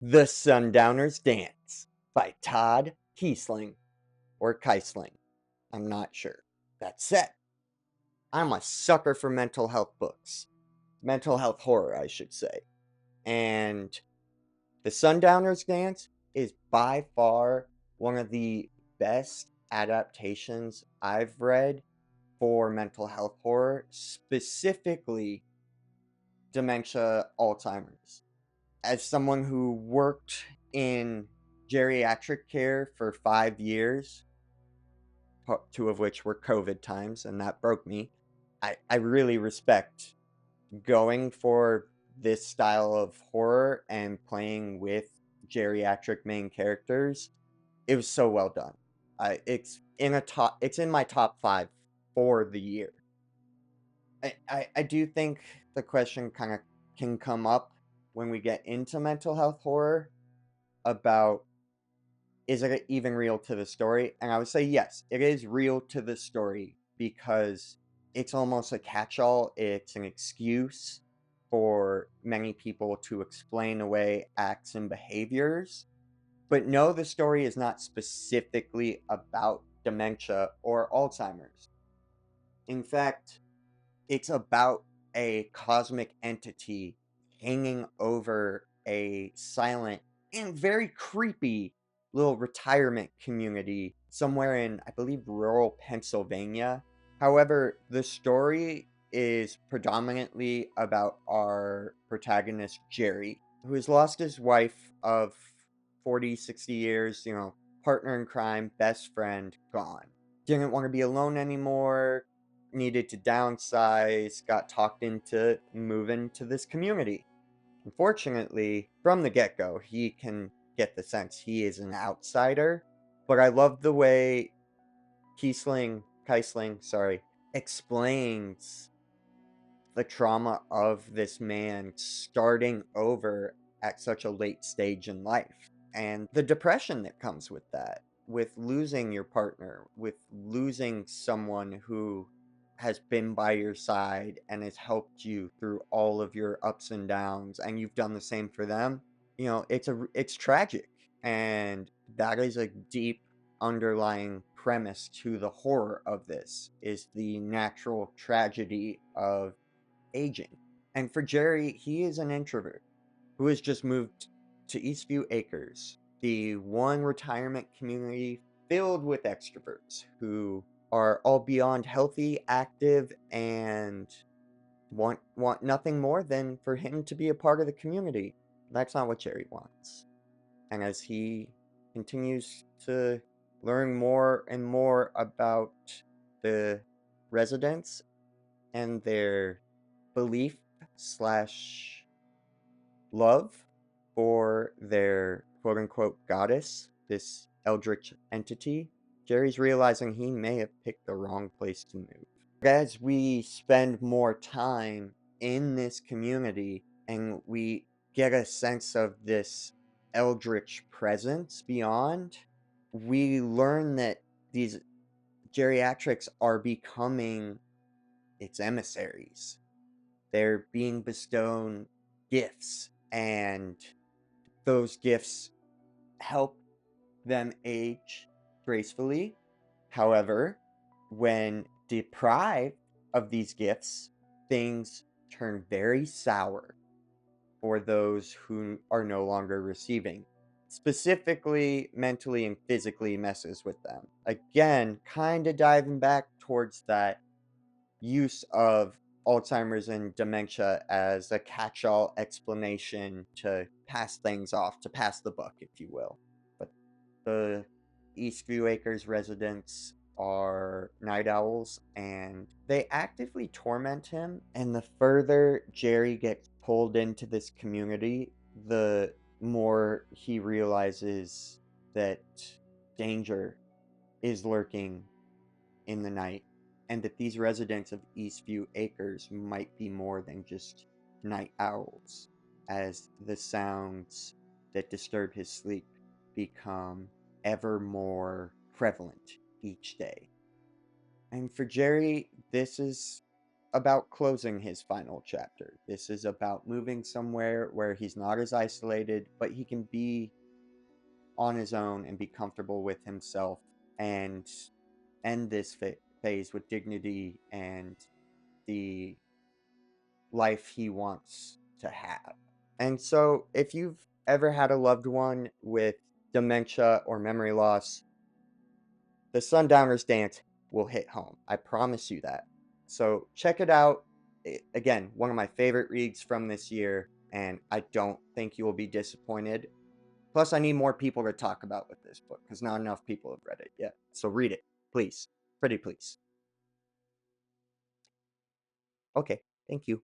The Sundowner's Dance by Todd Keisling or Keisling. I'm not sure. That said, I'm a sucker for mental health books. Mental health horror, I should say. And The Sundowner's Dance is by far one of the best adaptations I've read for mental health horror, specifically dementia, Alzheimer's. As someone who worked in geriatric care for 5 years, two of which were COVID times, and that broke me, I really respect going for this style of horror and playing with geriatric main characters. It was so well done. It's in my top five for the year. I do think the question kind of can come up when we get into mental health horror about, is it even real to the story? And I would say yes, it is real to the story because it's almost a catch-all. It's an excuse for many people to explain away acts and behaviors. But no, the story is not specifically about dementia or Alzheimer's. In fact, it's about a cosmic entity hanging over a silent and very creepy little retirement community somewhere in, I believe, rural Pennsylvania. However, the story is predominantly about our protagonist, Jerry, who has lost his wife of 40, 60 years, partner in crime, best friend, gone. Didn't want to be alone anymore, needed to downsize, got talked into moving to this community. Unfortunately, from the get-go, he can get the sense he is an outsider, but I love the way Keisling, sorry, explains the trauma of this man starting over at such a late stage in life and the depression that comes with that, with losing your partner, with losing someone who has been by your side and has helped you through all of your ups and downs, and you've done the same for them. It's tragic, and that is a deep underlying premise to the horror of this, is the natural tragedy of aging. And for Jerry, he is an introvert who has just moved to Eastview Acres, the one retirement community filled with extroverts who are all beyond healthy, active, and want nothing more than for him to be a part of the community. That's not what Jerry wants. And as he continues to learn more and more about the residents and their belief slash love for their quote unquote goddess, this Eldritch entity, Jerry's realizing he may have picked the wrong place to move. As we spend more time in this community and we get a sense of this Eldritch presence beyond, we learn that these geriatrics are becoming its emissaries. They're being bestowed gifts, and those gifts help them age gracefully. However, when deprived of these gifts, things turn very sour for those who are no longer receiving. Specifically, mentally and physically messes with them. Again, kind of diving back towards that use of Alzheimer's and dementia as a catch-all explanation to pass things off, to pass the buck, if you will. But the Eastview Acres residents are night owls, and they actively torment him. And the further Jerry gets pulled into this community, the more he realizes that danger is lurking in the night, and that these residents of Eastview Acres might be more than just night owls, as the sounds that disturb his sleep become ever more prevalent each day. And for Jerry, this is about closing his final chapter. This is about moving somewhere where he's not as isolated, but he can be on his own and be comfortable with himself and end this phase with dignity and the life he wants to have. And so, if you've ever had a loved one with dementia or memory loss, the Sundowner's Dance will hit home. I promise you that. So, check it out. Again, one of my favorite reads from this year, and I don't think you will be disappointed. Plus, I need more people to talk about with this book because not enough people have read it yet. So, read it, please. Pretty please. Okay, thank you.